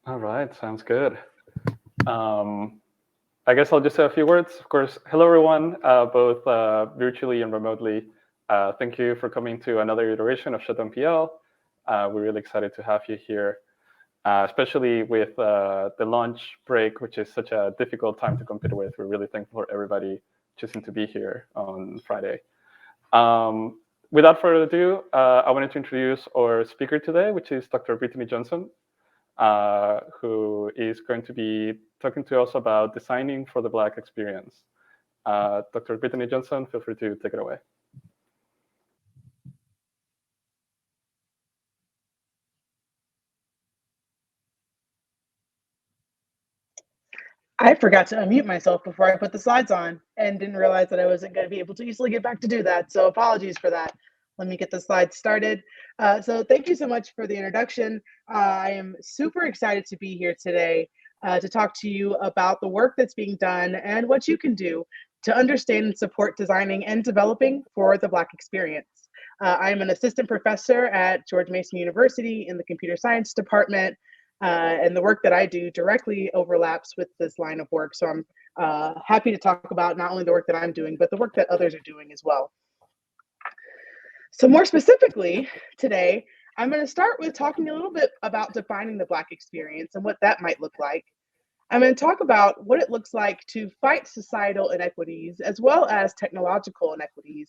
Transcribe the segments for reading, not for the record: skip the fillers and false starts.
All right, sounds good. Um, I guess I'll just say a few words. Of course, hello everyone, both virtually and remotely. Thank you for coming to another iteration of ShutdownPL. We're really excited to have you here, especially with the lunch break, which is such a difficult time to compete with. We're really thankful for everybody choosing to be here on Friday. Without further ado, I wanted to introduce our speaker today, which is Dr. Brittany Johnson, who is going to be talking to us about designing for the Black experience. Dr. Brittany Johnson, feel free to take it away. I forgot to unmute myself before I put the slides on and didn't realize that I wasn't going to be able to easily get back to do that. So apologies for that. Let me get the slides started. So thank you so much for the introduction. I am super excited to be here today to talk to you about the work that's being done and what you can do to understand and support designing and developing for the Black experience. I'm an assistant professor at George Mason University in the computer science department. And the work that I do directly overlaps with this line of work. So I'm happy to talk about not only the work that I'm doing, but the work that others are doing as well. So more specifically today, I'm going to start with talking a little bit about defining the Black experience and what that might look like. I'm going to talk about what it looks like to fight societal inequities as well as technological inequities.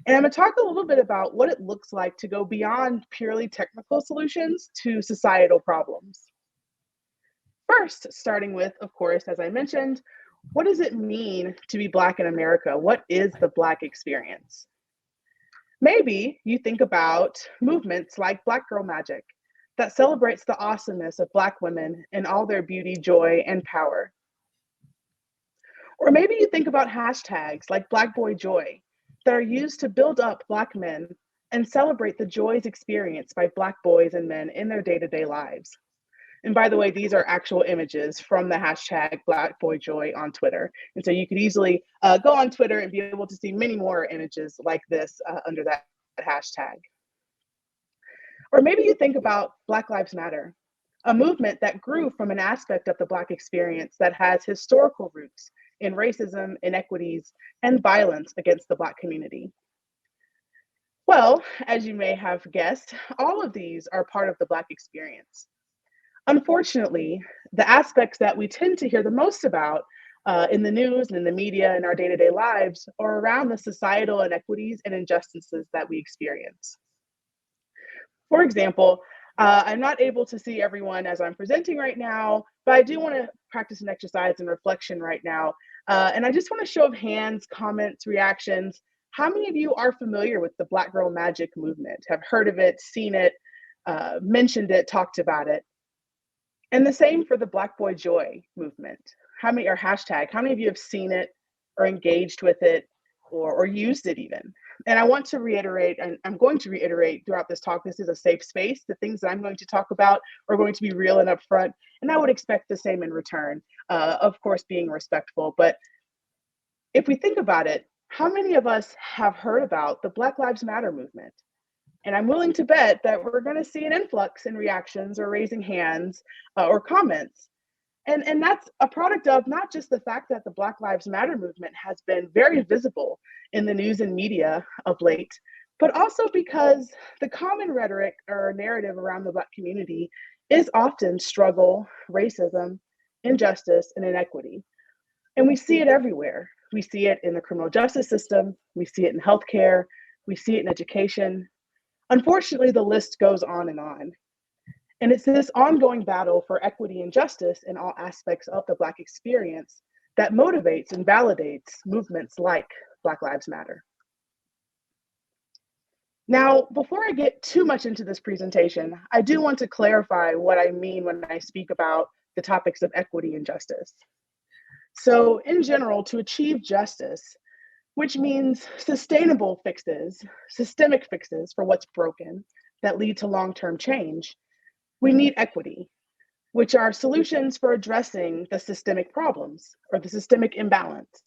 And I'm going to talk a little bit about what it looks like to go beyond purely technical solutions to societal problems. First, starting with, of course, as I mentioned, what does it mean to be Black in America? What is the Black experience? Maybe you think about movements like Black Girl Magic that celebrates the awesomeness of Black women in all their beauty, joy, and power. Or maybe you think about hashtags like Black Boy Joy that are used to build up Black men and celebrate the joys experienced by Black boys and men in their day-to-day lives. And by the way, these are actual images from the hashtag Black Boy Joy on Twitter. And so you could easily go on Twitter and be able to see many more images like this under that hashtag. Or maybe you think about Black Lives Matter, a movement that grew from an aspect of the Black experience that has historical roots in racism, inequities, and violence against the Black community. Well, as you may have guessed, all of these are part of the Black experience. Unfortunately, the aspects that we tend to hear the most about in the news and in the media and our day-to-day lives are around the societal inequities and injustices that we experience. For example, I'm not able to see everyone as I'm presenting right now, but I do want to practice an exercise in reflection right now. And I just want to show of hands, comments, reactions. How many of you are familiar with the Black Girl Magic movement, have heard of it, seen it, mentioned it, talked about it? And the same for the Black Boy Joy movement. How many, or hashtag, how many of you have seen it or engaged with it or used it even? And I want to reiterate, and I'm going to reiterate throughout this talk, this is a safe space. The things that I'm going to talk about are going to be real and upfront, and I would expect the same in return, of course, being respectful. But if we think about it, how many of us have heard about the Black Lives Matter movement? And I'm willing to bet that we're going to see an influx in reactions or raising hands or comments. And that's a product of not just the fact that the Black Lives Matter movement has been very visible in the news and media of late, but also because the common rhetoric or narrative around the Black community is often struggle, racism, injustice, and inequity. And we see it everywhere. We see it in the criminal justice system, we see it in healthcare, we see it in education. Unfortunately, the list goes on and on. And it's this ongoing battle for equity and justice in all aspects of the Black experience that motivates and validates movements like Black Lives Matter. Now, before I get too much into this presentation, I do want to clarify what I mean when I speak about the topics of equity and justice. So in general, to achieve justice, which means sustainable fixes, systemic fixes for what's broken that lead to long-term change, we need equity, which are solutions for addressing the systemic problems or the systemic imbalance.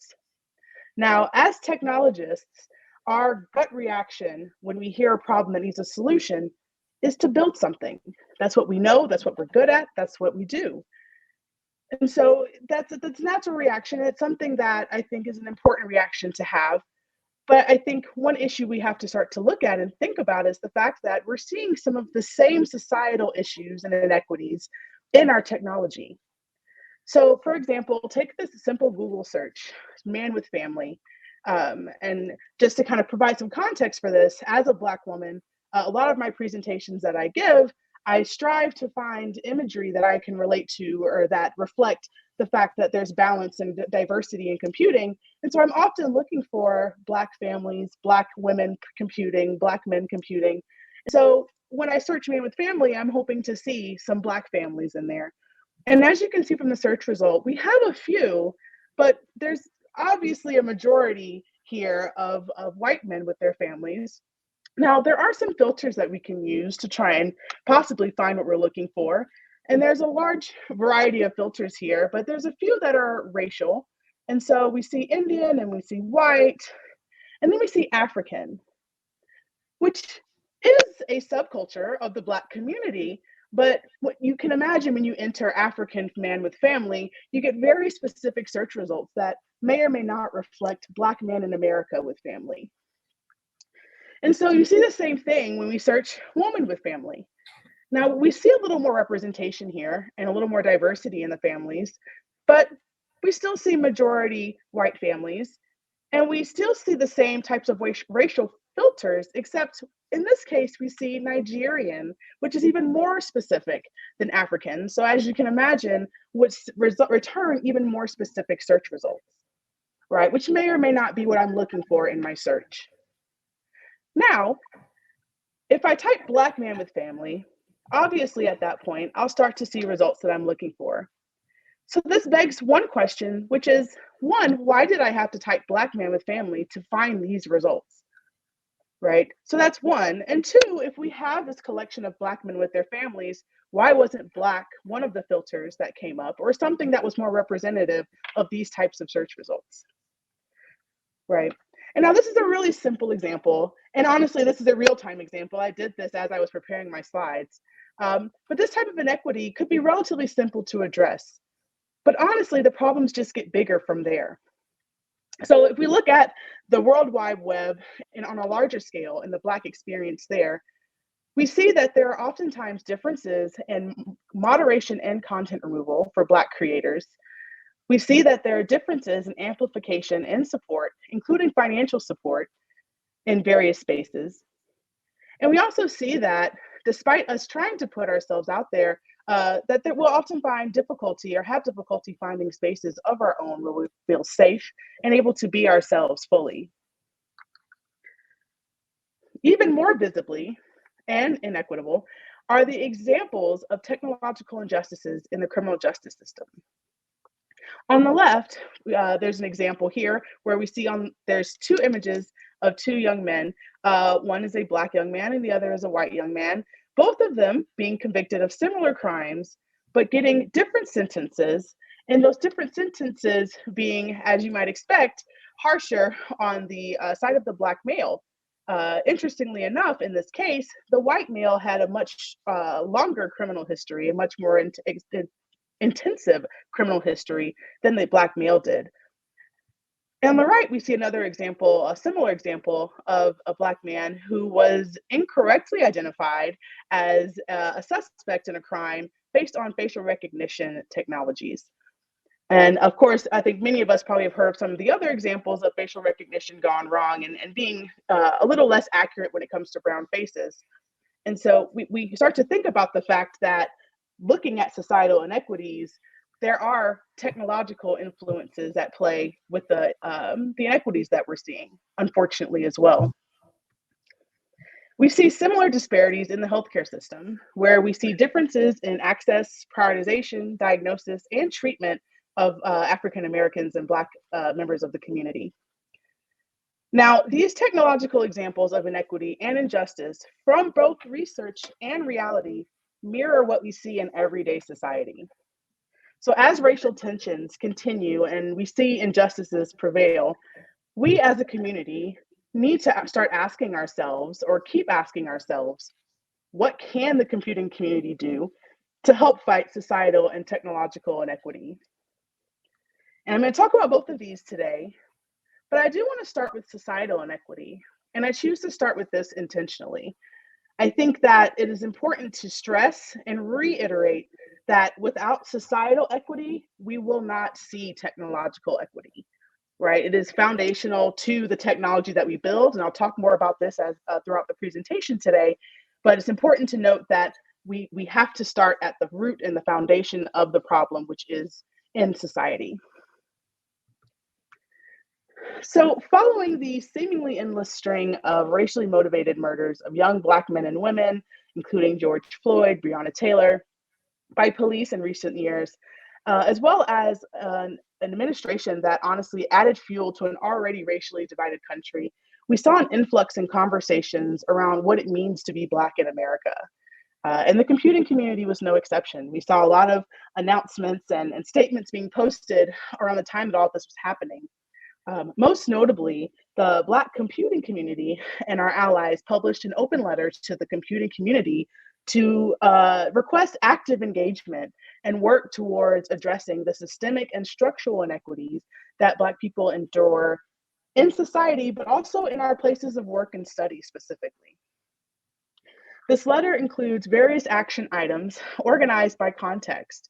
Now, as technologists, our gut reaction when we hear a problem that needs a solution is to build something, That's what we know, that's what we're good at, that's what we do. And so that's a natural reaction. It's something that I think is an important reaction to have. But I think one issue we have to start to look at and think about is the fact that we're seeing some of the same societal issues and inequities in our technology. So, for example, take this simple Google search, man with family. And just to kind of provide some context for this, as a Black woman, a lot of my presentations that I give, I strive to find imagery that I can relate to or that reflect the fact that there's balance and diversity in computing. And so I'm often looking for Black families, Black women computing, Black men computing. So when I search man with family, I'm hoping to see some Black families in there. And as you can see from the search result, we have a few, but there's obviously a majority here of white men with their families. Now, there are some filters that we can use to try and possibly find what we're looking for. And there's a large variety of filters here, but there's a few that are racial. And so we see Indian and we see white, and then we see African, which is a subculture of the Black community. But what you can imagine when you enter African man with family, you get very specific search results that may or may not reflect Black man in America with family. And so you see the same thing when we search woman with family. Now, we see a little more representation here and a little more diversity in the families, but we still see majority white families, and we still see the same types of racial filters, except in this case, we see Nigerian, which is even more specific than African. So as you can imagine, would return even more specific search results, right? Which may or may not be what I'm looking for in my search. Now, if I type Black man with family, obviously at that point, I'll start to see results that I'm looking for. So this begs one question, which is, one, why did I have to type Black man with family to find these results, right? So that's one. And two, if we have this collection of Black men with their families, why wasn't Black one of the filters that came up, or something that was more representative of these types of search results, right? And now this is a really simple example. And honestly, this is a real-time example. I did this as I was preparing my slides. But this type of inequity could be relatively simple to address. But honestly, the problems just get bigger from there. So if we look at the World Wide Web and on a larger scale in the Black experience there, we see that there are oftentimes differences in moderation and content removal for Black creators. We see that there are differences in amplification and support, including financial support in various spaces. And we also see that despite us trying to put ourselves out there, that we'll often find difficulty or have difficulty finding spaces of our own where we feel safe and able to be ourselves fully. Even more visibly and inequitable are the examples of technological injustices in the criminal justice system. On the left, there's an example here where we see there's two images of two young men. One is a Black young man and the other is a white young man, both of them being convicted of similar crimes, but getting different sentences, and those different sentences being, as you might expect, harsher on the side of the Black male. Interestingly enough, in this case, the white male had a much longer criminal history, a much more intensive criminal history than the Black male did. And on the right, we see another example, a similar example of a Black man who was incorrectly identified as a suspect in a crime based on facial recognition technologies. And of course, I think many of us probably have heard of some of the other examples of facial recognition gone wrong and being a little less accurate when it comes to brown faces. And so we start to think about the fact that looking at societal inequities, there are technological influences at play with the inequities that we're seeing, unfortunately, as well. We see similar disparities in the healthcare system, where we see differences in access, prioritization, diagnosis, and treatment of African Americans and Black members of the community. Now, these technological examples of inequity and injustice from both research and reality mirror what we see in everyday society. So as racial tensions continue and we see injustices prevail, we as a community need to start asking ourselves, or keep asking ourselves, what can the computing community do to help fight societal and technological inequity? And I'm going to talk about both of these today, but I do want to start with societal inequity. And I choose to start with this intentionally. I think that it is important to stress and reiterate that without societal equity, we will not see technological equity, right? It is foundational to the technology that we build, and I'll talk more about this as throughout the presentation today, but it's important to note that we have to start at the root and the foundation of the problem, which is in society. So, following the seemingly endless string of racially motivated murders of young Black men and women, including George Floyd, Breonna Taylor, by police in recent years, as well as an administration that honestly added fuel to an already racially divided country, we saw an influx in conversations around what it means to be Black in America. And the computing community was no exception. We saw a lot of announcements and statements being posted around the time that all of this was happening. Most notably, the Black computing community and our allies published an open letter to the computing community to request active engagement and work towards addressing the systemic and structural inequities that Black people endure in society, but also in our places of work and study specifically. This letter includes various action items organized by context,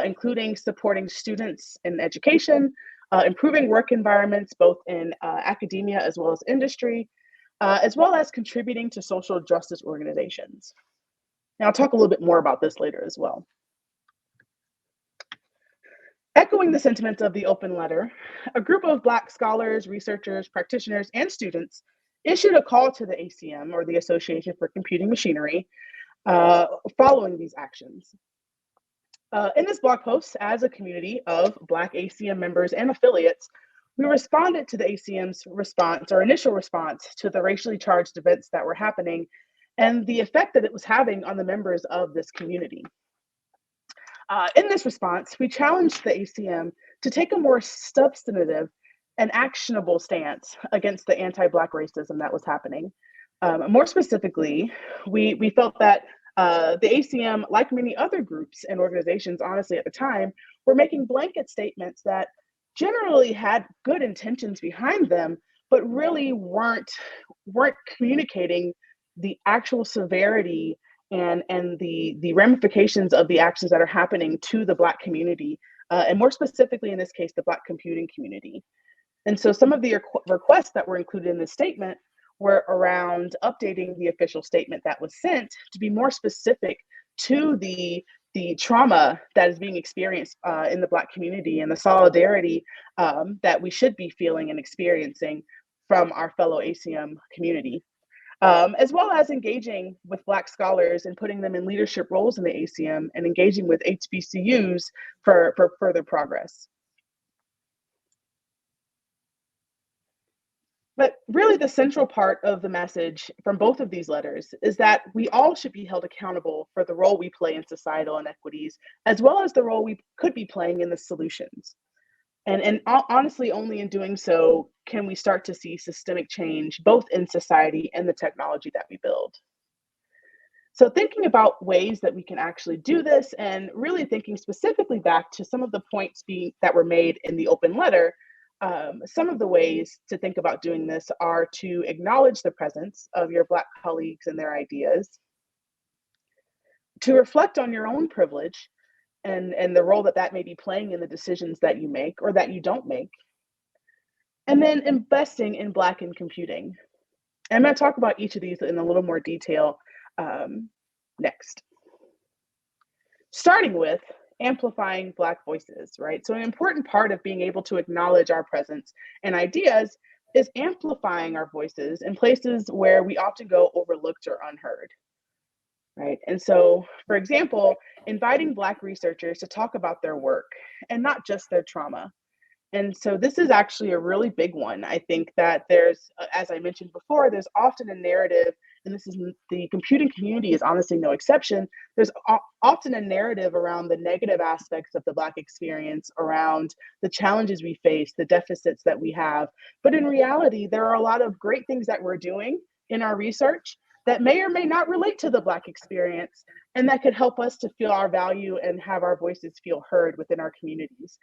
including supporting students in education, improving work environments, both in academia as well as industry, as well as contributing to social justice organizations. And I'll talk a little bit more about this later as well. Echoing the sentiments of the open letter, a group of Black scholars, researchers, practitioners, and students issued a call to the ACM, or the Association for Computing Machinery, following these actions. In this blog post, as a community of Black ACM members and affiliates, we responded to the ACM's response, or initial response, to the racially charged events that were happening and the effect that it was having on the members of this community. In this response, we challenged the ACM to take a more substantive and actionable stance against the anti-Black racism that was happening. More specifically, we felt that the ACM, like many other groups and organizations, honestly, at the time, were making blanket statements that generally had good intentions behind them, but really weren't communicating the actual severity and the ramifications of the actions that are happening to the Black community, and more specifically in this case, the Black computing community. And so some of the requests that were included in this statement were around updating the official statement that was sent to be more specific to the trauma that is being experienced in the Black community and the solidarity that we should be feeling and experiencing from our fellow ACM community. As well as engaging with Black scholars and putting them in leadership roles in the ACM and engaging with HBCUs for further progress. But really the central part of the message from both of these letters is that we all should be held accountable for the role we play in societal inequities, as well as the role we could be playing in the solutions. And honestly, only in doing so can we start to see systemic change, both in society and the technology that we build. So thinking about ways that we can actually do this, and really thinking specifically back to some of the points that were made in the open letter, some of the ways to think about doing this are to acknowledge the presence of your Black colleagues and their ideas, to reflect on your own privilege, and the role that may be playing in the decisions that you make or that you don't make. And then investing in Black in computing. And I'm going to talk about each of these in a little more detail next. Starting with amplifying Black voices, right? So an important part of being able to acknowledge our presence and ideas is amplifying our voices in places where we often go overlooked or unheard. Right. And so, for example, inviting Black researchers to talk about their work and not just their trauma. And so this is actually a really big one. I think that there's, as I mentioned before, there's often a narrative, and this is the computing community is honestly no exception. There's often a narrative around the negative aspects of the Black experience, around the challenges we face, the deficits that we have. But in reality, there are a lot of great things that we're doing in our research that may or may not relate to the Black experience, and that could help us to feel our value and have our voices feel heard within our communities.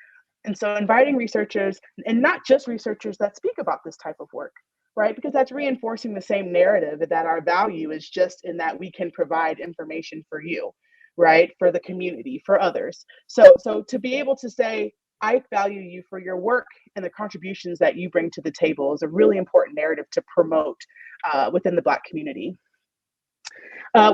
And so inviting researchers, and not just researchers that speak about this type of work, right? Because that's reinforcing the same narrative that our value is just in that we can provide information for you, right? For the community, for others. So to be able to say, I value you for your work and the contributions that you bring to the table is a really important narrative to promote within the Black community.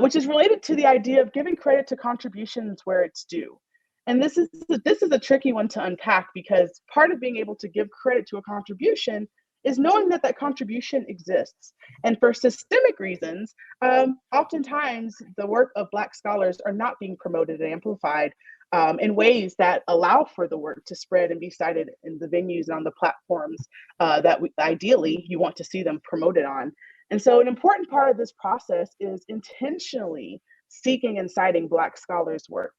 Which is related to the idea of giving credit to contributions where it's due. And this is a tricky one to unpack, because part of being able to give credit to a contribution is knowing that that contribution exists. And for systemic reasons, oftentimes the work of Black scholars are not being promoted and amplified in ways that allow for the work to spread and be cited in the venues and on the platforms that ideally you want to see them promoted on. And so an important part of this process is intentionally seeking and citing Black scholars' work,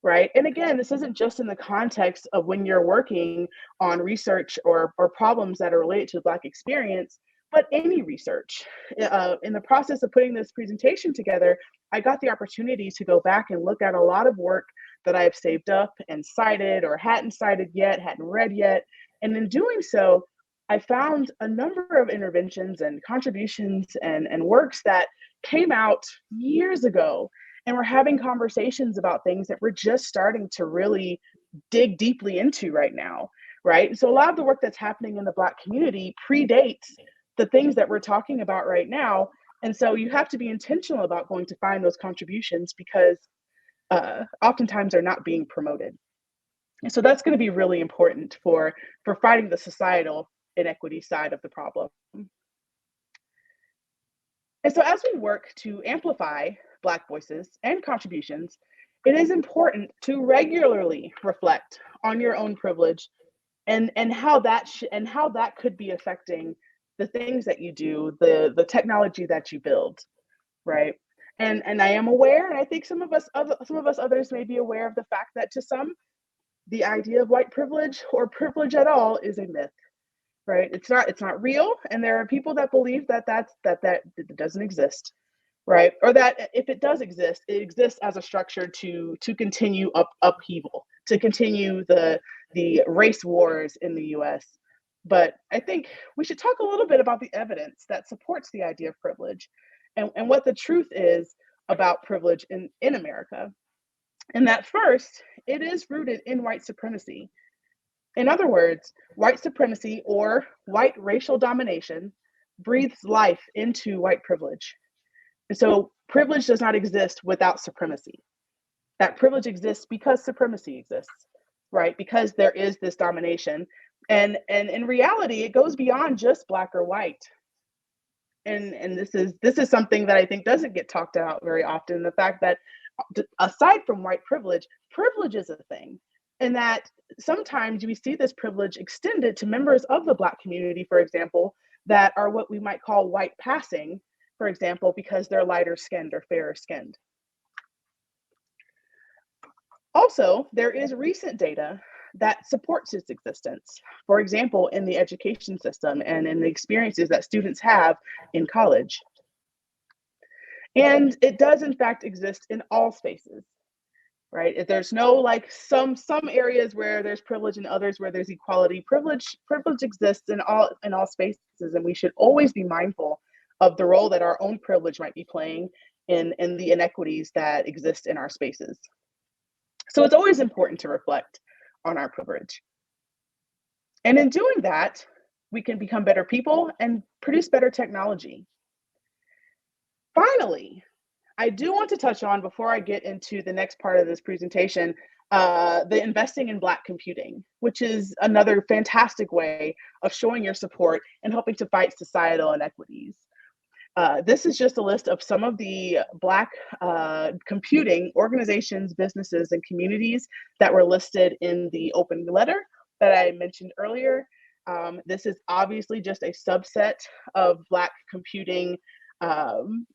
right? And again, this isn't just in the context of when you're working on research or problems that are related to the Black experience, but any research. In the process of putting this presentation together, I got the opportunity to go back and look at a lot of work that I've saved up and cited or hadn't cited yet, hadn't read yet. And in doing so, I found a number of interventions and contributions and works that came out years ago, and we're having conversations about things that we're just starting to really dig deeply into right now, right? And so a lot of the work that's happening in the Black community predates the things that we're talking about right now. And so you have to be intentional about going to find those contributions, because oftentimes they're not being promoted. And so that's going to be really important for fighting the societal inequity side of the problem. And so as we work to amplify Black voices and contributions, it is important to regularly reflect on your own privilege and how that could be affecting the things that you do, the technology that you build, right? And I am aware, and I think some of us others may be aware of the fact that to some, the idea of white privilege or privilege at all is a myth. Right? It's not real, and there are people that believe that doesn't exist, right? Or that if it does exist, it exists as a structure to continue upheaval, to continue the race wars in the U.S. But I think we should talk a little bit about the evidence that supports the idea of privilege, and what the truth is about privilege in America. And that first, it is rooted in white supremacy. In other words, white supremacy or white racial domination breathes life into white privilege. And so privilege does not exist without supremacy. That privilege exists because supremacy exists, right? Because there is this domination. And in reality, it goes beyond just Black or white. And this is something that I think doesn't get talked about very often, the fact that aside from white privilege, privilege is a thing. And that sometimes we see this privilege extended to members of the Black community, for example, that are what we might call white passing, for example, because they're lighter skinned or fairer skinned. Also, there is recent data that supports its existence. For example, in the education system and in the experiences that students have in college. And it does in fact exist in all spaces. Right? There's no like some areas where there's privilege and others where there's equality. Privilege exists in all spaces, and we should always be mindful of the role that our own privilege might be playing in the inequities that exist in our spaces. So it's always important to reflect on our privilege. And in doing that, we can become better people and produce better technology. Finally, I do want to touch on, before I get into the next part of this presentation, the investing in Black computing, which is another fantastic way of showing your support and helping to fight societal inequities. This is just a list of some of the Black computing organizations, businesses, and communities that were listed in the open letter that I mentioned earlier. This is obviously just a subset of Black computing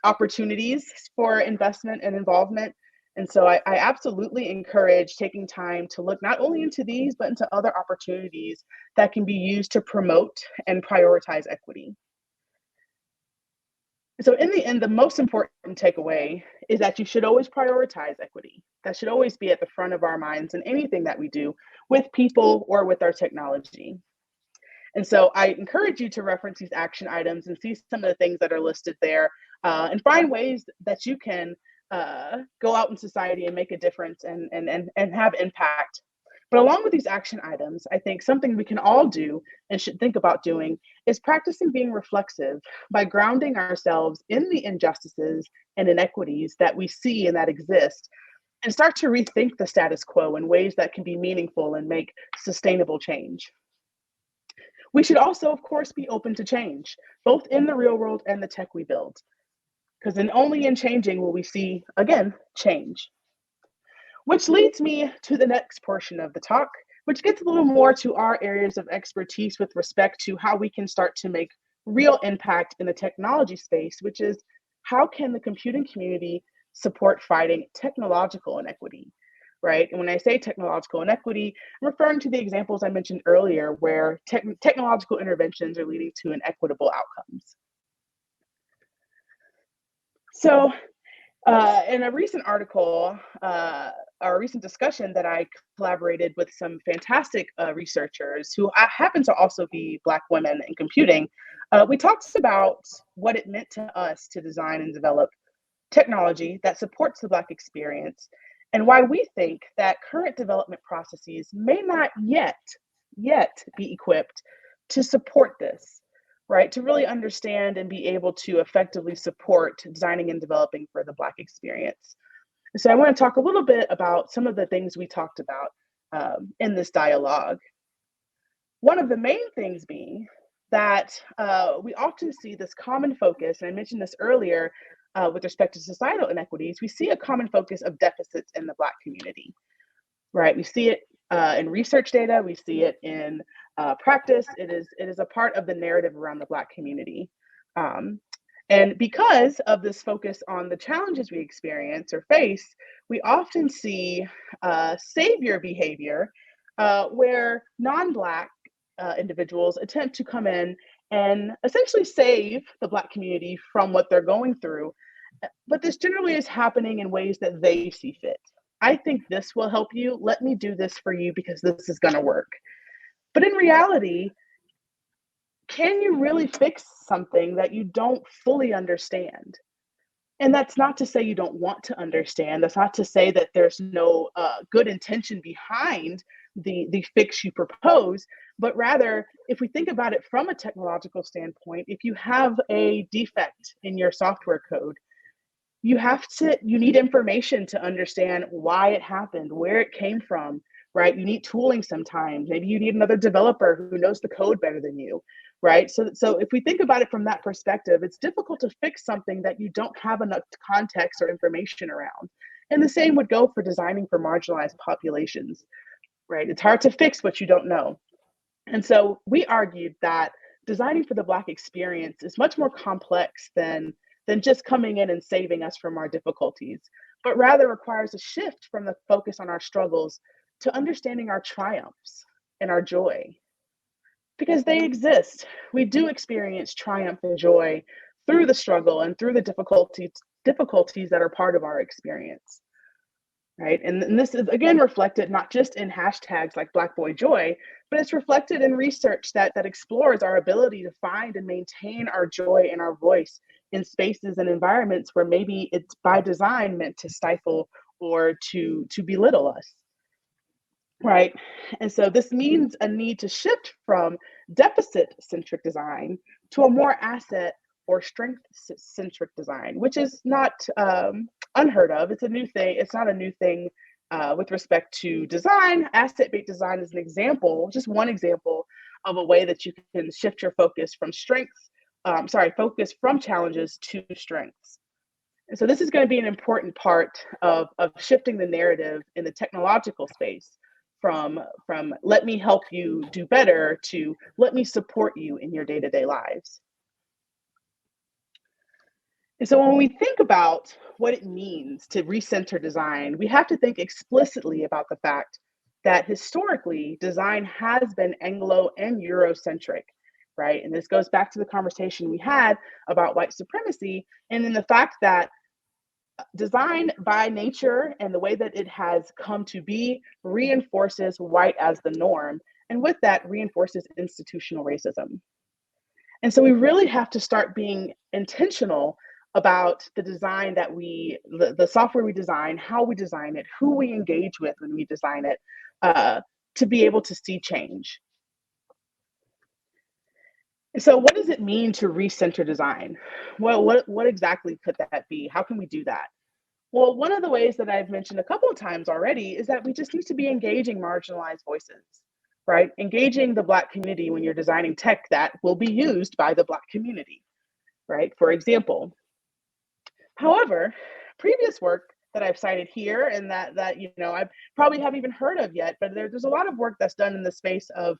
opportunities for investment and involvement. And so I absolutely encourage taking time to look not only into these, but into other opportunities that can be used to promote and prioritize equity. So in the end, the most important takeaway is that you should always prioritize equity. That should always be at the front of our minds in anything that we do with people or with our technology. And so I encourage you to reference these action items and see some of the things that are listed there, and find ways that you can go out in society and make a difference and have impact. But along with these action items, I think something we can all do and should think about doing is practicing being reflexive by grounding ourselves in the injustices and inequities that we see and that exist, and start to rethink the status quo in ways that can be meaningful and make sustainable change. We should also, of course, be open to change, both in the real world and the tech we build, because then only in changing will we see, again, change. Which leads me to the next portion of the talk, which gets a little more to our areas of expertise with respect to how we can start to make real impact in the technology space, which is how can the computing community support fighting technological inequity, right? And when I say technological inequity, I'm referring to the examples I mentioned earlier where technological interventions are leading to inequitable outcomes. So in a recent article, or a recent discussion that I collaborated with some fantastic researchers who happen to also be Black women in computing, we talked about what it meant to us to design and develop technology that supports the Black experience, and why we think that current development processes may not yet be equipped to support this, right? To really understand and be able to effectively support designing and developing for the Black experience. So I want to talk a little bit about some of the things we talked about in this dialogue. One of the main things being that we often see this common focus, and I mentioned this earlier with respect to societal inequities, we see a common focus of deficits in the Black community, right? We see it in research data, we see it in practice. It is a part of the narrative around the Black community. And because of this focus on the challenges we experience or face, we often see savior behavior where non-Black individuals attempt to come in and essentially save the Black community from what they're going through. But this generally is happening in ways that they see fit. I think this will help you. Let me do this for you because this is going to work. But in reality, can you really fix something that you don't fully understand? And that's not to say you don't want to understand. That's not to say that there's no good intention behind the fix you propose, but rather, if we think about it from a technological standpoint, if you have a defect in your software code, you need information to understand why it happened, where it came from, right? You need tooling sometimes. Maybe you need another developer who knows the code better than you, right? So if we think about it from that perspective, it's difficult to fix something that you don't have enough context or information around. And the same would go for designing for marginalized populations, right? It's hard to fix what you don't know. And so we argued that designing for the Black experience is much more complex than just coming in and saving us from our difficulties, but rather requires a shift from the focus on our struggles to understanding our triumphs and our joy, because they exist. We do experience triumph and joy through the struggle and through the difficulties that are part of our experience, right? And this is, again, reflected not just in hashtags like Black Boy Joy, but it's reflected in research that explores our ability to find and maintain our joy and our voice in spaces and environments where maybe it's by design meant to stifle or to belittle us, right? And so this means a need to shift from deficit-centric design to a more asset or strength-centric design, which is not unheard of. It's a new thing. It's not a new thing with respect to design. Asset-based design is an example, just one example of a way that you can shift your focus from focus from challenges to strengths. And so this is going to be an important part of shifting the narrative in the technological space from let me help you do better to let me support you in your day-to-day lives. And so when we think about what it means to recenter design, we have to think explicitly about the fact that historically design has been Anglo and Eurocentric, right? And this goes back to the conversation we had about white supremacy, and then the fact that design by nature and the way that it has come to be reinforces white as the norm, and with that reinforces institutional racism. And so we really have to start being intentional about the design that the software we design, how we design it, who we engage with when we design it, to be able to see change. So what does it mean to recenter design? Well, what exactly could that be? How can we do that? Well, one of the ways that I've mentioned a couple of times already is that we just need to be engaging marginalized voices, right? Engaging the Black community when you're designing tech that will be used by the Black community, right? For example. However, previous work that I've cited here and that I probably haven't even heard of yet, but there's a lot of work that's done in the space of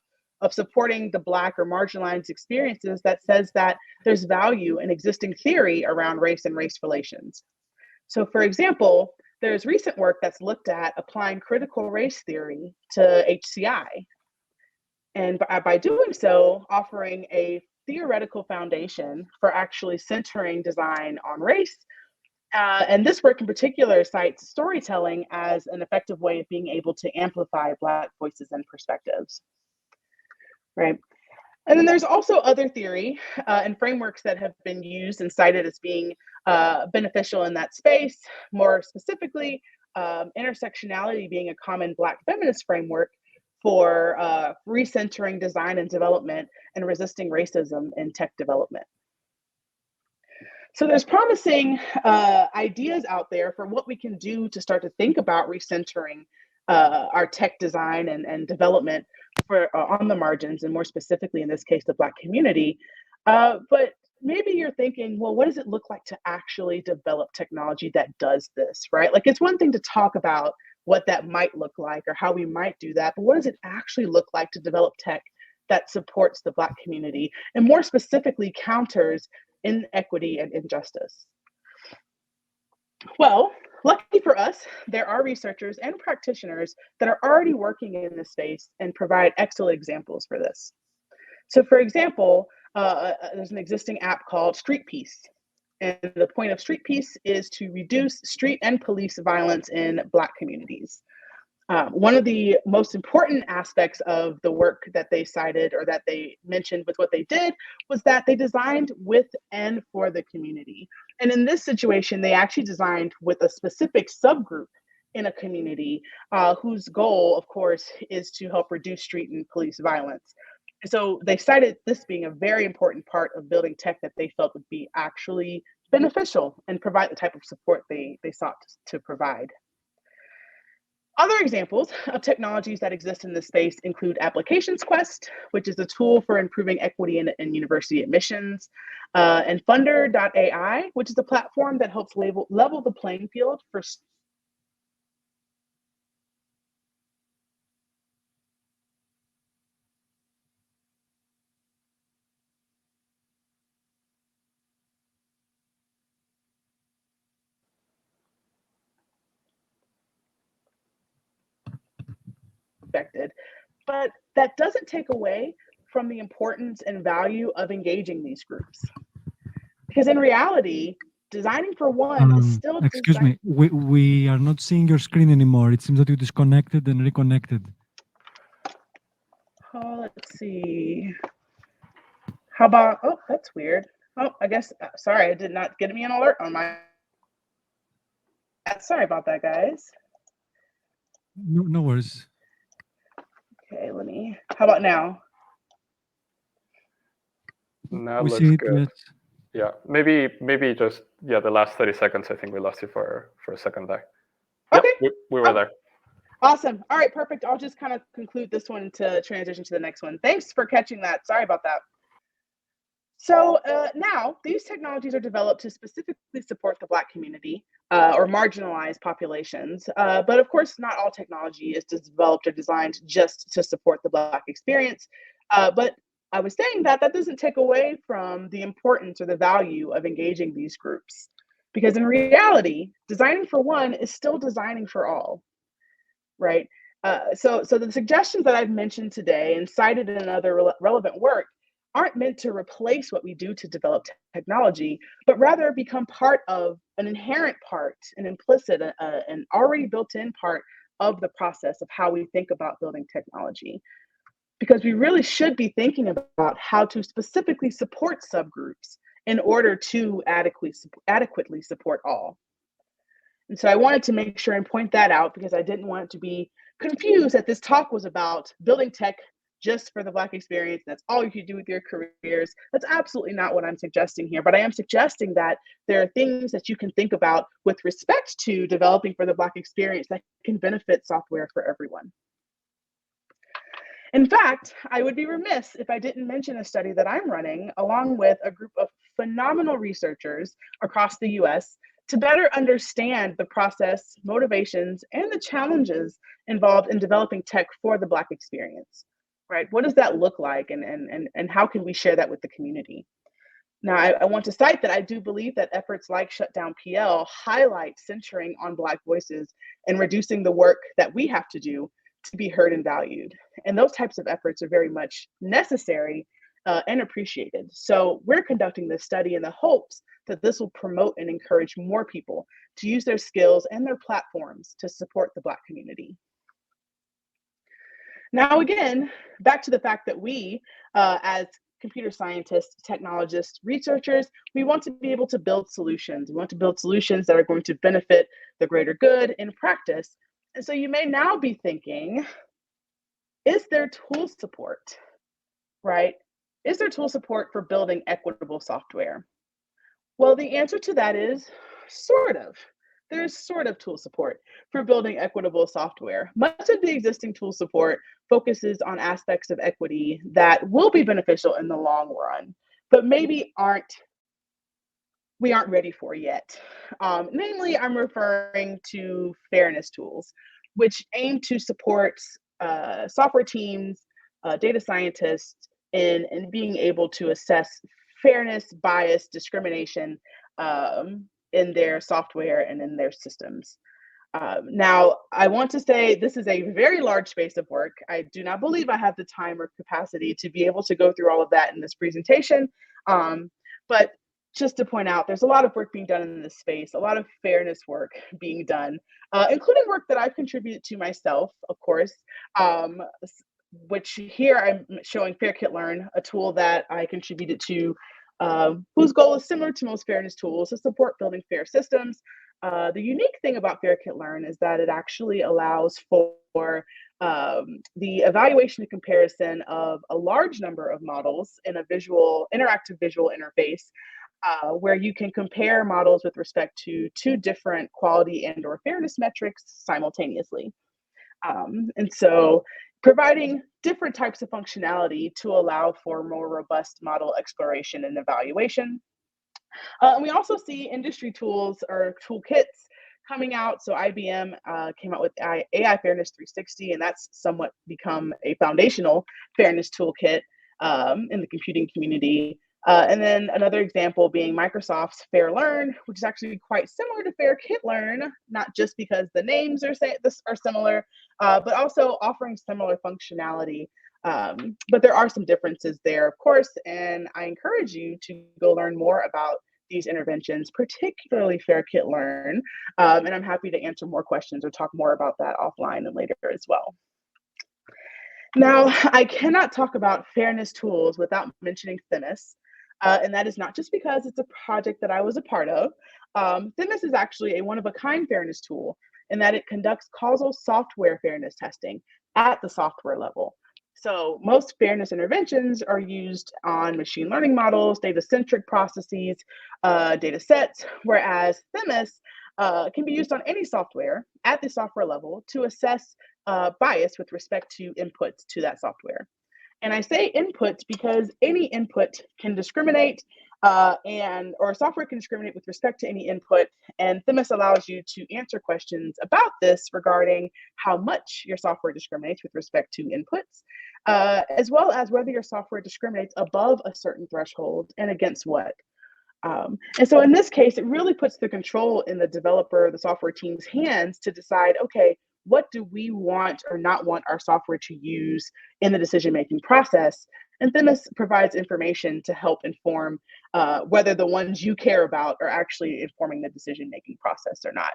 supporting the Black or marginalized experiences that says that there's value in existing theory around race and race relations. So for example, there's recent work that's looked at applying critical race theory to HCI. And by doing so, offering a theoretical foundation for actually centering design on race. And this work in particular cites storytelling as an effective way of being able to amplify Black voices and perspectives, right? And then there's also other theory and frameworks that have been used and cited as being beneficial in that space. More specifically, intersectionality being a common Black feminist framework for recentering design and development and resisting racism in tech development. So there's promising ideas out there for what we can do to start to think about recentering our tech design and development for on the margins, and more specifically in this case, the Black community. But maybe you're thinking, well, what does it look like to actually develop technology that does this, right? Like, it's one thing to talk about what that might look like or how we might do that, but what does it actually look like to develop tech that supports the Black community and more specifically counters inequity and injustice? Well, lucky for us, there are researchers and practitioners that are already working in this space and provide excellent examples for this. So for example, there's an existing app called Street Peace. And the point of Street Peace is to reduce street and police violence in Black communities. One of the most important aspects of the work that they cited or that they mentioned with what they did was that they designed with and for the community. And in this situation, they actually designed with a specific subgroup in a community whose goal, of course, is to help reduce street and police violence. So they cited this being a very important part of building tech that they felt would be actually beneficial and provide the type of support they sought to provide. Other examples of technologies that exist in this space include Applications Quest, which is a tool for improving equity in university admissions, and Funder.ai, which is a platform that helps level the playing field for expected. But that doesn't take away from the importance and value of engaging these groups. Because in reality, designing for one is still excuse me, we are not seeing your screen anymore. It seems that you disconnected and reconnected. Oh, let's see. How about, oh, that's weird. Oh, I guess, sorry, I did not get me an alert on my, sorry about that, guys. No worries. Okay, let me, how about now? Now We looks see it, good. yes. Yeah, maybe just, yeah, the last 30 seconds, I think we lost you for a second there. Okay. Yep, we were there. Awesome. All right, perfect. I'll just kind of conclude this one to transition to the next one. Thanks for catching that. Sorry about that. So now these technologies are developed to specifically support the Black community or marginalized populations. But of course, not all technology is developed or designed just to support the Black experience. But I was saying that doesn't take away from the importance or the value of engaging these groups. Because in reality, designing for one is still designing for all, right? So the suggestions that I've mentioned today and cited in other relevant work aren't meant to replace what we do to develop technology, but rather become part of an inherent part, an implicit, an already built-in part of the process of how we think about building technology. Because we really should be thinking about how to specifically support subgroups in order to adequately support all. And so I wanted to make sure and point that out because I didn't want it to be confused that this talk was about building tech just for the Black experience. That's all you can do with your careers. That's absolutely not what I'm suggesting here, but I am suggesting that there are things that you can think about with respect to developing for the Black experience that can benefit software for everyone. In fact, I would be remiss if I didn't mention a study that I'm running along with a group of phenomenal researchers across the US to better understand the process, motivations, and the challenges involved in developing tech for the Black experience, right? What does that look like and how can we share that with the community? Now, I want to cite that I do believe that efforts like ShutdownPL highlight centering on Black voices and reducing the work that we have to do to be heard and valued. And those types of efforts are very much necessary and appreciated. So we're conducting this study in the hopes that this will promote and encourage more people to use their skills and their platforms to support the Black community. Now, again, back to the fact that we, as computer scientists, technologists, researchers, we want to be able to build solutions. We want to build solutions that are going to benefit the greater good in practice. And so you may now be thinking, is there tool support, right? Is there tool support for building equitable software? Well, the answer to that is sort of. There's sort of tool support for building equitable software. Much of the existing tool support focuses on aspects of equity that will be beneficial in the long run, but maybe we aren't ready for yet. Namely, I'm referring to fairness tools, which aim to support software teams, data scientists in being able to assess fairness, bias, discrimination in their software and in their systems. Now, I want to say this is a very large space of work. I do not believe I have the time or capacity to be able to go through all of that in this presentation. But just to point out, there's a lot of work being done in this space, a lot of fairness work being done, including work that I've contributed to myself, of course, which here I'm showing FairKit-Learn, a tool that I contributed to, whose goal is similar to most fairness tools to support building fair systems. The unique thing about FairKit-Learn is that it actually allows for the evaluation and comparison of a large number of models in a interactive visual interface, where you can compare models with respect to two different quality and/or fairness metrics simultaneously. And so providing different types of functionality to allow for more robust model exploration and evaluation. And we also see industry tools or toolkits coming out. So IBM came out with AI Fairness 360, and that's somewhat become a foundational fairness toolkit in the computing community. And then another example being Microsoft's FairLearn, which is actually quite similar to FairKit-Learn, not just because the names are similar, but also offering similar functionality. But there are some differences there, of course, and I encourage you to go learn more about these interventions, particularly FairKit-Learn, and I'm happy to answer more questions or talk more about that offline and later as well. Now, I cannot talk about fairness tools without mentioning Themis. And that is not just because it's a project that I was a part of. Themis is actually a one-of-a-kind fairness tool in that it conducts causal software fairness testing at the software level. So most fairness interventions are used on machine learning models, data-centric processes, data sets, whereas Themis can be used on any software at the software level to assess bias with respect to inputs to that software. And I say inputs because any input can discriminate or software can discriminate with respect to any input. And Themis allows you to answer questions about this regarding how much your software discriminates with respect to inputs, as well as whether your software discriminates above a certain threshold and against what. And so in this case, it really puts the control in the developer, the software team's hands to decide, okay, what do we want or not want our software to use in the decision-making process? And Themis provides information to help inform whether the ones you care about are actually informing the decision-making process or not.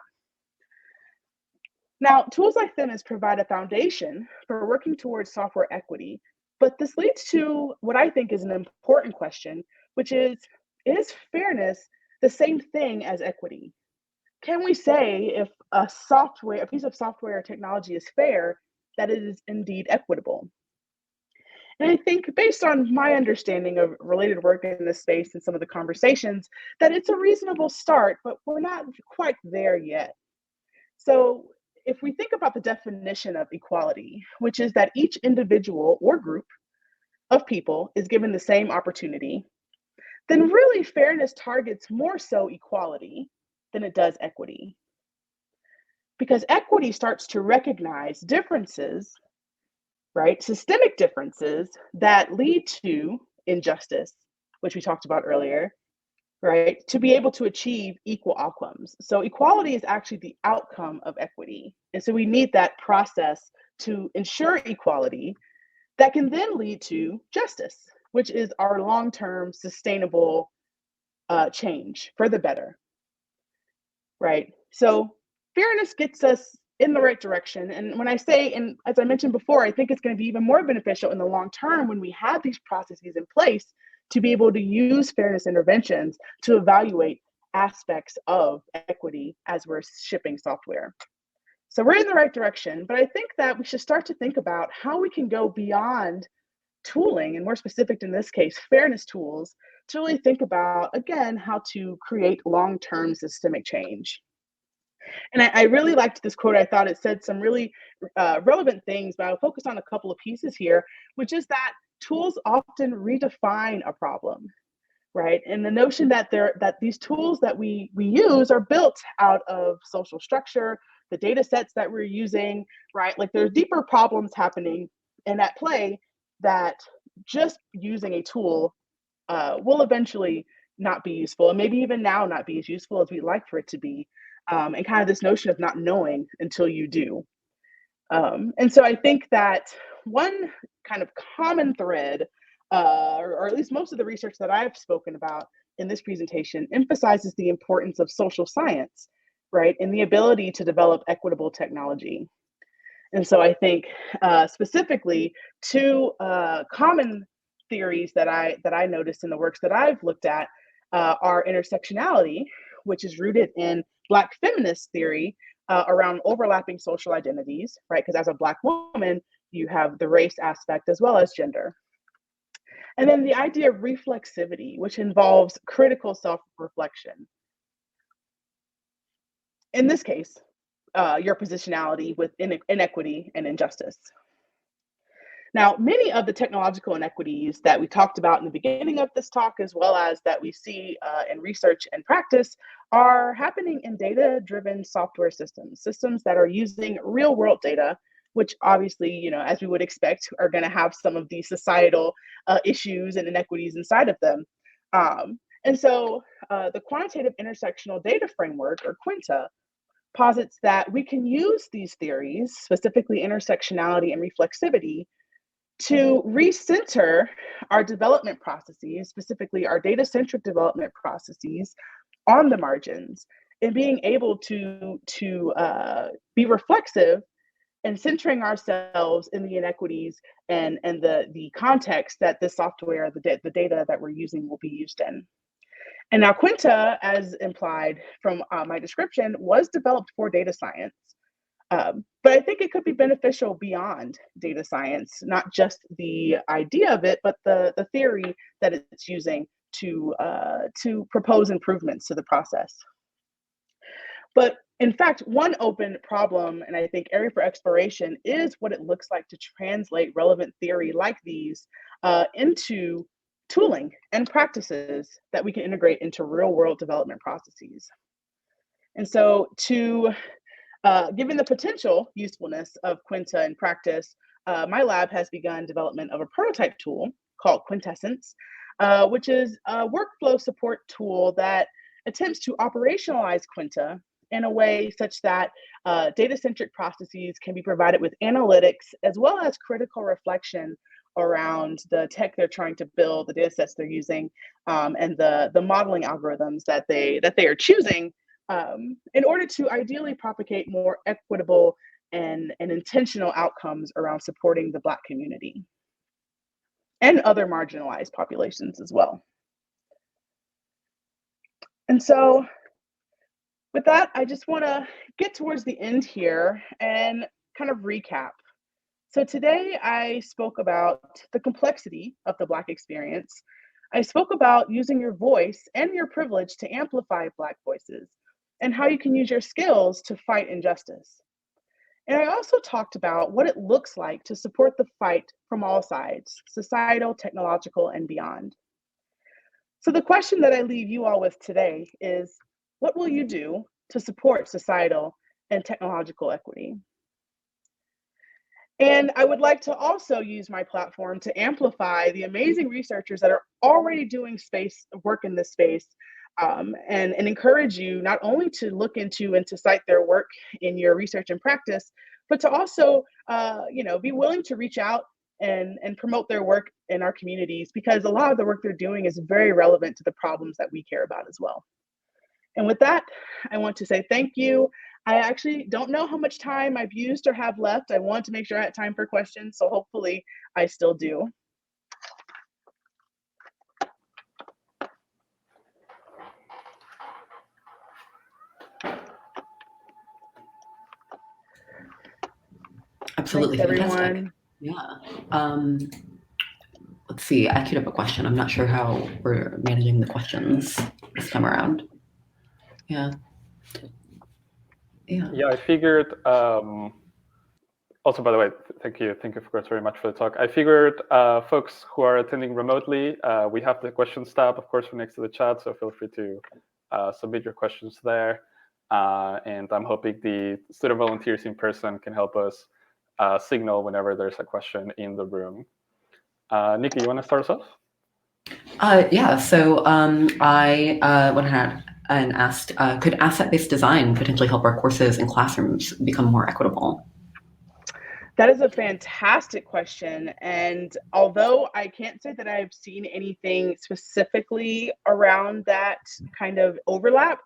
Now, tools like Themis provide a foundation for working towards software equity, but this leads to what I think is an important question, which is fairness the same thing as equity? Can we say if a piece of software or technology is fair, that it is indeed equitable? And I think based on my understanding of related work in this space and some of the conversations, that it's a reasonable start, but we're not quite there yet. So if we think about the definition of equality, which is that each individual or group of people is given the same opportunity, then really fairness targets more so equality than it does equity. Because equity starts to recognize differences, right? Systemic differences that lead to injustice, which we talked about earlier, right? To be able to achieve equal outcomes. So equality is actually the outcome of equity. And so we need that process to ensure equality that can then lead to justice, which is our long-term sustainable change for the better, right? So fairness gets us in the right direction. And when I say, and as I mentioned before, I think it's going to be even more beneficial in the long term when we have these processes in place to be able to use fairness interventions to evaluate aspects of equity as we're shipping software. So we're in the right direction, but I think that we should start to think about how we can go beyond tooling, and more specific in this case, fairness tools, to really think about, again, how to create long-term systemic change. And I really liked this quote. I thought it said some really relevant things, but I'll focus on a couple of pieces here, which is that tools often redefine a problem, right? And the notion that these tools that we use are built out of social structure, the data sets that we're using, right? Like there's deeper problems happening and at play that just using a tool will eventually not be useful, and maybe even now not be as useful as we'd like for it to be. And kind of this notion of not knowing until you do. And so I think that one kind of common thread, or at least most of the research that I've spoken about in this presentation, emphasizes the importance of social science, right, and the ability to develop equitable technology. And so I think specifically two common theories that I noticed in the works that I've looked at are intersectionality, which is rooted in Black feminist theory around overlapping social identities, right? Because as a Black woman, you have the race aspect as well as gender. And then the idea of reflexivity, which involves critical self-reflection. In this case, your positionality with inequity and injustice. Now, many of the technological inequities that we talked about in the beginning of this talk, as well as that we see in research and practice, are happening in data-driven software systems that are using real-world data, which obviously, you know, as we would expect, are going to have some of these societal issues and inequities inside of them. And so the quantitative intersectional data framework, or Quinta, posits that we can use these theories, specifically intersectionality and reflexivity, to recenter our development processes, specifically our data-centric development processes, on the margins, and being able to be reflexive and centering ourselves in the inequities and the context that the software, the data that we're using will be used in. And now Quinta, as implied from my description, was developed for data science. But I think it could be beneficial beyond data science, not just the idea of it, but the theory that it's using to propose improvements to the process. But in fact, one open problem, and I think area for exploration, is what it looks like to translate relevant theory like these into tooling and practices that we can integrate into real-world development processes. And so given the potential usefulness of Quinta in practice, my lab has begun development of a prototype tool called Quintessence, which is a workflow support tool that attempts to operationalize Quinta in a way such that data-centric processes can be provided with analytics as well as critical reflection around the tech they're trying to build, the data sets they're using, and the modeling algorithms that they are choosing in order to ideally propagate more equitable and intentional outcomes around supporting the Black community and other marginalized populations as well. And so with that, I just want to get towards the end here and kind of recap. So today I spoke about the complexity of the Black experience. I spoke about using your voice and your privilege to amplify Black voices and how you can use your skills to fight injustice. And I also talked about what it looks like to support the fight from all sides, societal, technological, and beyond. So the question that I leave you all with today is, what will you do to support societal and technological equity? And I would like to also use my platform to amplify the amazing researchers that are already doing work in this space, and encourage you not only to look into and to cite their work in your research and practice, but to also be willing to reach out and promote their work in our communities, because a lot of the work they're doing is very relevant to the problems that we care about as well. And with that, I want to say thank you. I actually don't know how much time I've used or have left. I want to make sure I had time for questions, so hopefully I still do. Absolutely. Thanks, fantastic. everyone. Yeah. Let's see. I queued up a question. I'm not sure how we're managing the questions this time around. Yeah. Yeah, I figured. Also, by the way, thank you, of course, very much for the talk. I figured folks who are attending remotely, we have the questions tab, of course, next to the chat, so feel free to submit your questions there. And I'm hoping the student volunteers in person can help us signal whenever there's a question in the room. Nikki, you want to start us off? Yeah, so I went ahead and asked, could asset-based design potentially help our courses and classrooms become more equitable? That is a fantastic question. And although I can't say that I've seen anything specifically around that kind of overlap,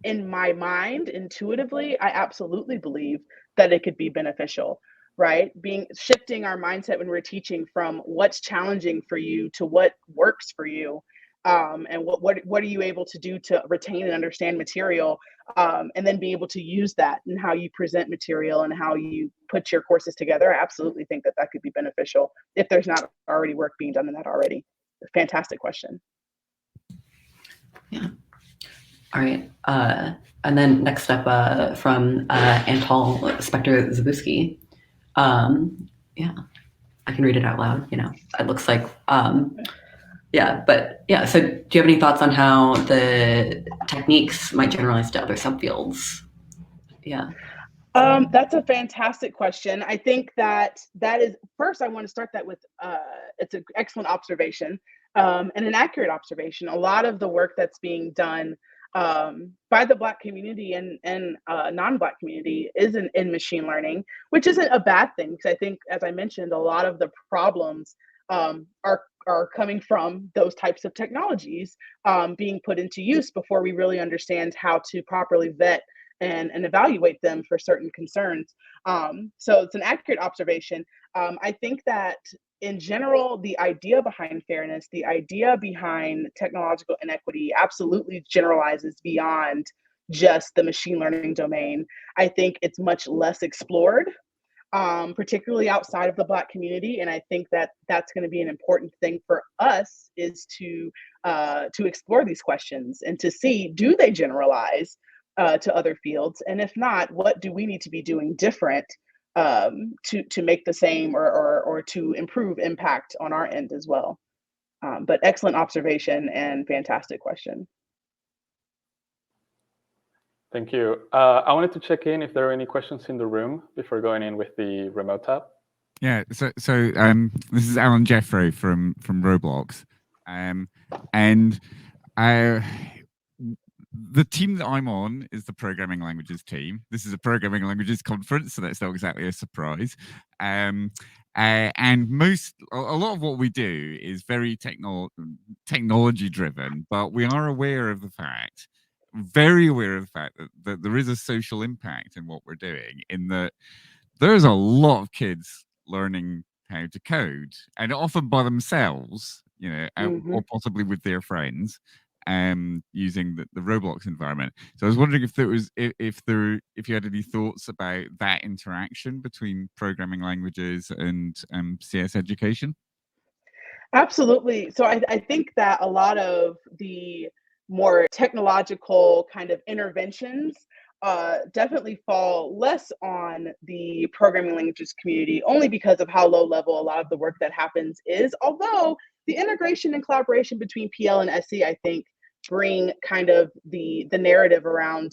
in my mind, intuitively, I absolutely believe that it could be beneficial, right? Shifting our mindset when we're teaching from what's challenging for you to what works for you. And what are you able to do to retain and understand material, and then be able to use that in how you present material and how you put your courses together. I absolutely think that could be beneficial if there's not already work being done in that already. Fantastic question. Yeah. All right. And then next up from Antal Spector-Zabuski. Yeah, I can read it out loud. It looks like yeah, but yeah, so do you have any thoughts on how the techniques might generalize to other subfields? Yeah. That's a fantastic question. I think that is, first, I want to start that with, it's an excellent observation, and an accurate observation. A lot of the work that's being done by the Black community and non-Black community is in machine learning, which isn't a bad thing, because I think, as I mentioned, a lot of the problems are coming from those types of technologies being put into use before we really understand how to properly vet and evaluate them for certain concerns. So it's an accurate observation. I think that in general, the idea behind fairness, the idea behind technological inequity absolutely generalizes beyond just the machine learning domain. I think it's much less explored, particularly outside of the Black community. And I think that that's going to be an important thing for us, is to explore these questions and to see, do they generalize to other fields? And if not, what do we need to be doing different to make the same or to improve impact on our end as well? But excellent observation and fantastic question. Thank you. I wanted to check in if there are any questions in the room before going in with the remote tab. Yeah, so this is Alan Jeffrey from Roblox, and the team that I'm on is the programming languages team. This is a programming languages conference, so that's not exactly a surprise. And a lot of what we do is very technology driven, but we are aware of the fact, very aware of the fact that there is a social impact in what we're doing, in that there's a lot of kids learning how to code, and often by themselves, or possibly with their friends, using the Roblox environment. So I was wondering if you had any thoughts about that interaction between programming languages and CS education. Absolutely. So I think that a lot of the more technological kind of interventions definitely fall less on the programming languages community, only because of how low level a lot of the work that happens is. Although the integration and collaboration between PL and SE, I think, bring kind of the narrative around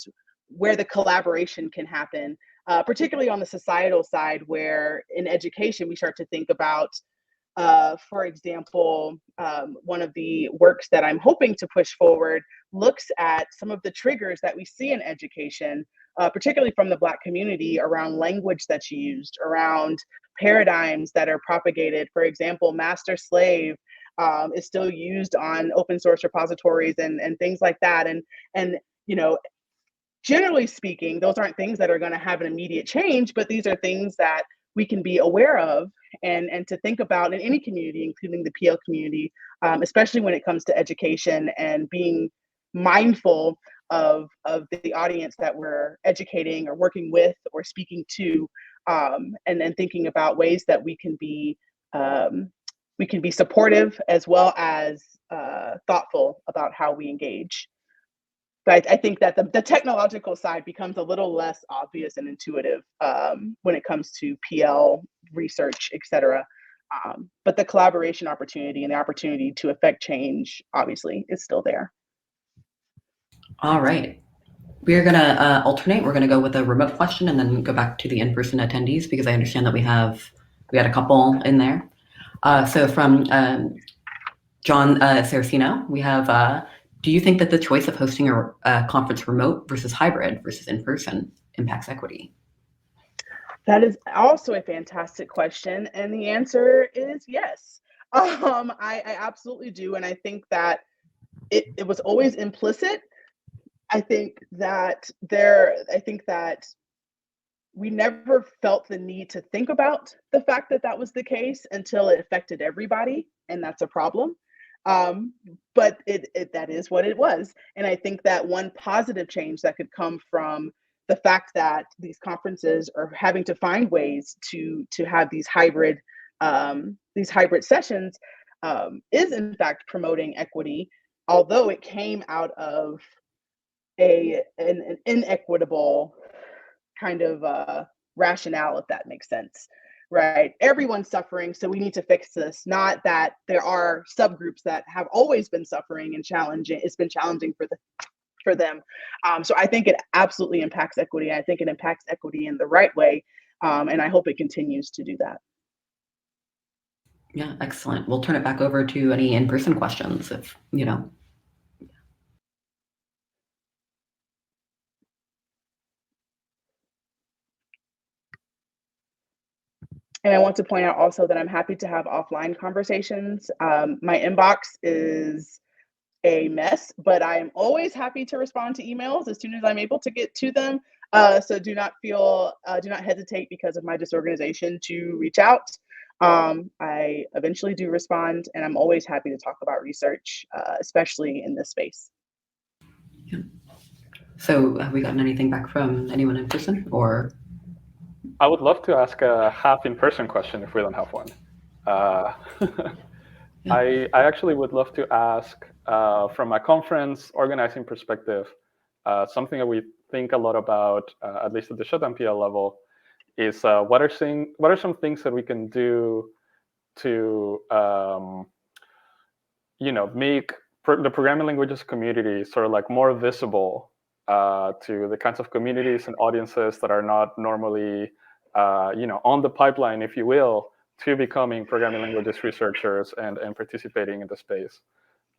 where the collaboration can happen, particularly on the societal side, where in education we start to think about, for example, one of the works that I'm hoping to push forward looks at some of the triggers that we see in education, particularly from the Black community, around language that's used, around paradigms that are propagated. For example, master slave is still used on open source repositories and things like that. And generally speaking, those aren't things that are going to have an immediate change, but these are things that we can be aware of and to think about in any community, including the PL community, especially when it comes to education, and being mindful of the audience that we're educating or working with or speaking to, and then thinking about ways that we can be supportive as well as thoughtful about how we engage. But I think that the technological side becomes a little less obvious and intuitive when it comes to PL research, et cetera. But the collaboration opportunity and the opportunity to affect change, obviously, is still there. All right. We're going to alternate. We're going to go with a remote question and then go back to the in-person attendees, because I understand that we had a couple in there. So from John Saracino, we have, do you think that the choice of hosting a conference remote versus hybrid versus in-person impacts equity? That is also a fantastic question, and the answer is yes. I absolutely do, and I think that it was always implicit. I think that we never felt the need to think about the fact that that was the case until it affected everybody, and that's a problem. But that is what it was. And I think that one positive change that could come from the fact that these conferences are having to find ways to have these hybrid sessions is in fact promoting equity, although it came out of an inequitable kind of rationale, if that makes sense. Right, everyone's suffering, so we need to fix this. Not that there are subgroups that have always been suffering and challenging. It's been challenging for them. So I think it absolutely impacts equity. I think it impacts equity in the right way, and I hope it continues to do that. Yeah, excellent. We'll turn it back over to any in-person questions, if you know. And I want to point out also that I'm happy to have offline conversations. My inbox is a mess, but I am always happy to respond to emails as soon as I'm able to get to them. So do not hesitate because of my disorganization to reach out. I eventually do respond, and I'm always happy to talk about research, especially in this space. Yeah. So have we gotten anything back from anyone in person, or? I would love to ask a half in-person question if we don't have one. Yeah. I actually would love to ask, from a conference organizing perspective, something that we think a lot about, at least at the ShutdownPL level, is what are some things that we can do to make the programming languages community sort of like more visible to the kinds of communities and audiences that are not normally on the pipeline, if you will, to becoming programming languages researchers and participating in the space.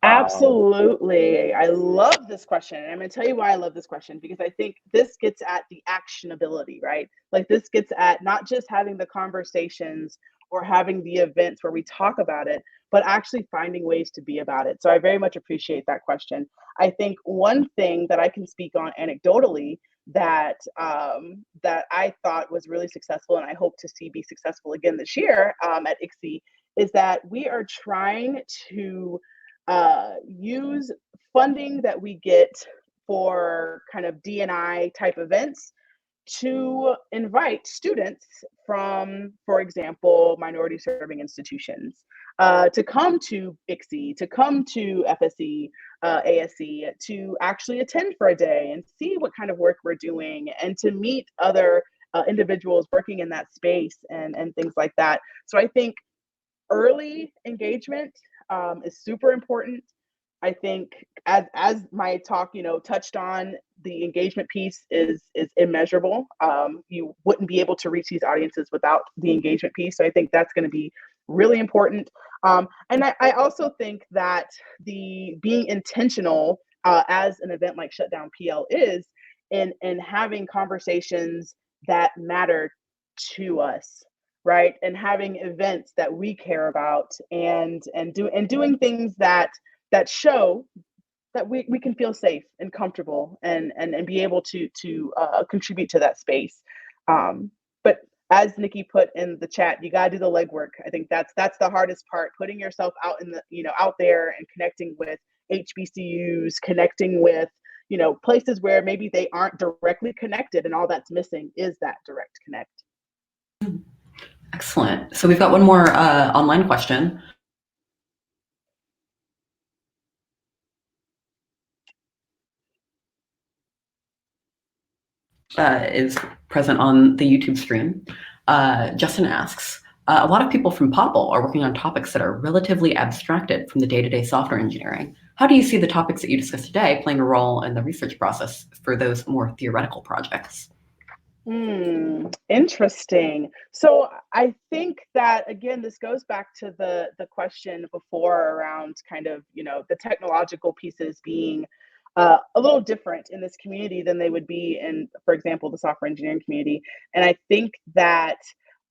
Absolutely. I love this question. And I'm going to tell you why I love this question, because I think this gets at the actionability, right? Like this gets at not just having the conversations or having the events where we talk about it, but actually finding ways to be about it. So I very much appreciate that question. I think one thing that I can speak on anecdotally that that I thought was really successful, and I hope to see be successful again this year at ICSI, is that we are trying to use funding that we get for kind of D&I type events to invite students from, for example, minority serving institutions to come to ICSI, to come to FSE, ASE, to actually attend for a day and see what kind of work we're doing, and to meet other individuals working in that space and things like that. So I think early engagement is super important. I think as my talk, touched on, the engagement piece is immeasurable. You wouldn't be able to reach these audiences without the engagement piece. So I think that's going to be really important. And I also think that the being intentional as an event like ShutdownPL is in having conversations that matter to us, right? And having events that we care about and doing things that show that we can feel safe and comfortable and be able to contribute to that space. But as Nikki put in the chat, you got to do the legwork. I think that's the hardest part, putting yourself out in the, out there and connecting with HBCUs, connecting with, places where maybe they aren't directly connected, and all that's missing is that direct connect. Excellent. So we've got one more online question. Is present on the YouTube stream. Justin asks, a lot of people from POPL are working on topics that are relatively abstracted from the day-to-day software engineering. How do you see the topics that you discussed today playing a role in the research process for those more theoretical projects? Interesting. So I think that, again, this goes back to the question before around kind of, the technological pieces being a little different in this community than they would be in, for example, the software engineering community. And I think that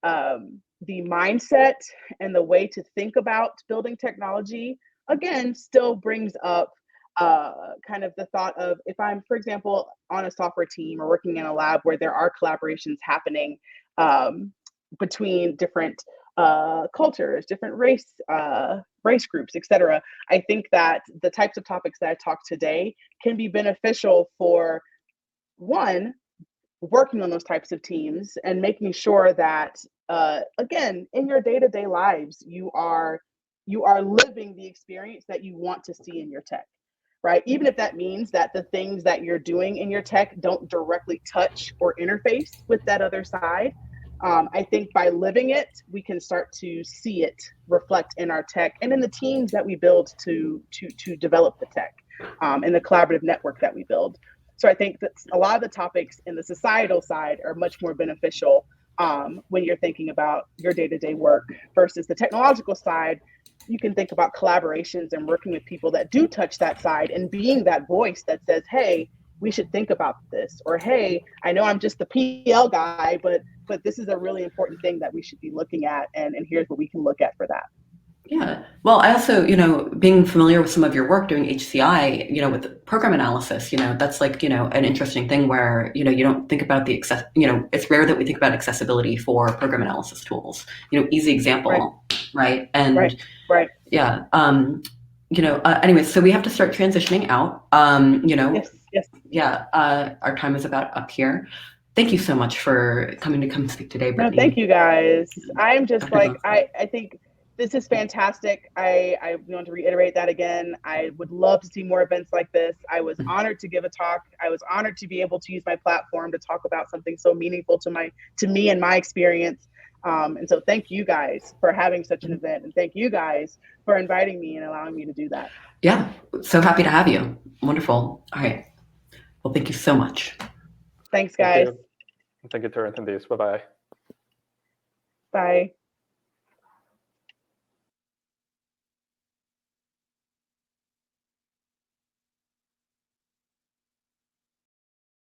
the mindset and the way to think about building technology, again, still brings up kind of the thought of, if I'm, for example, on a software team or working in a lab where there are collaborations happening between different cultures, different race groups, etc. I think that the types of topics that I talked today can be beneficial for, one, working on those types of teams and making sure that, again, in your day-to-day lives, you are living the experience that you want to see in your tech, right? Even if that means that the things that you're doing in your tech don't directly touch or interface with that other side. I think by living it, we can start to see it reflect in our tech and in the teams that we build to develop the tech, and the collaborative network that we build. So I think that a lot of the topics in the societal side are much more beneficial when you're thinking about your day-to-day work, versus the technological side. You can think about collaborations and working with people that do touch that side and being that voice that says, hey, we should think about this, or hey, I know I'm just the PL guy, but this is a really important thing that we should be looking at, and here's what we can look at for that. Yeah. Well, I also, being familiar with some of your work doing HCI, with program analysis, that's like, an interesting thing where, you don't think about the it's rare that we think about accessibility for program analysis tools. Easy example, right? And right. Yeah. Anyways, so we have to start transitioning out. Yes. Yeah. Our time is about up here. Thank you so much for coming to speak today, Brittany. No, thank you guys. I'm just I think this is fantastic. I want to reiterate that again. I would love to see more events like this. I was honored to give a talk. I was honored to be able to use my platform to talk about something so meaningful to me and my experience. And so thank you guys for having such an event, and thank you guys for inviting me and allowing me to do that. Yeah, so happy to have you. Wonderful. All right. Well, thank you so much. Thanks, guys. Thank you to our attendees. Bye-bye. Bye.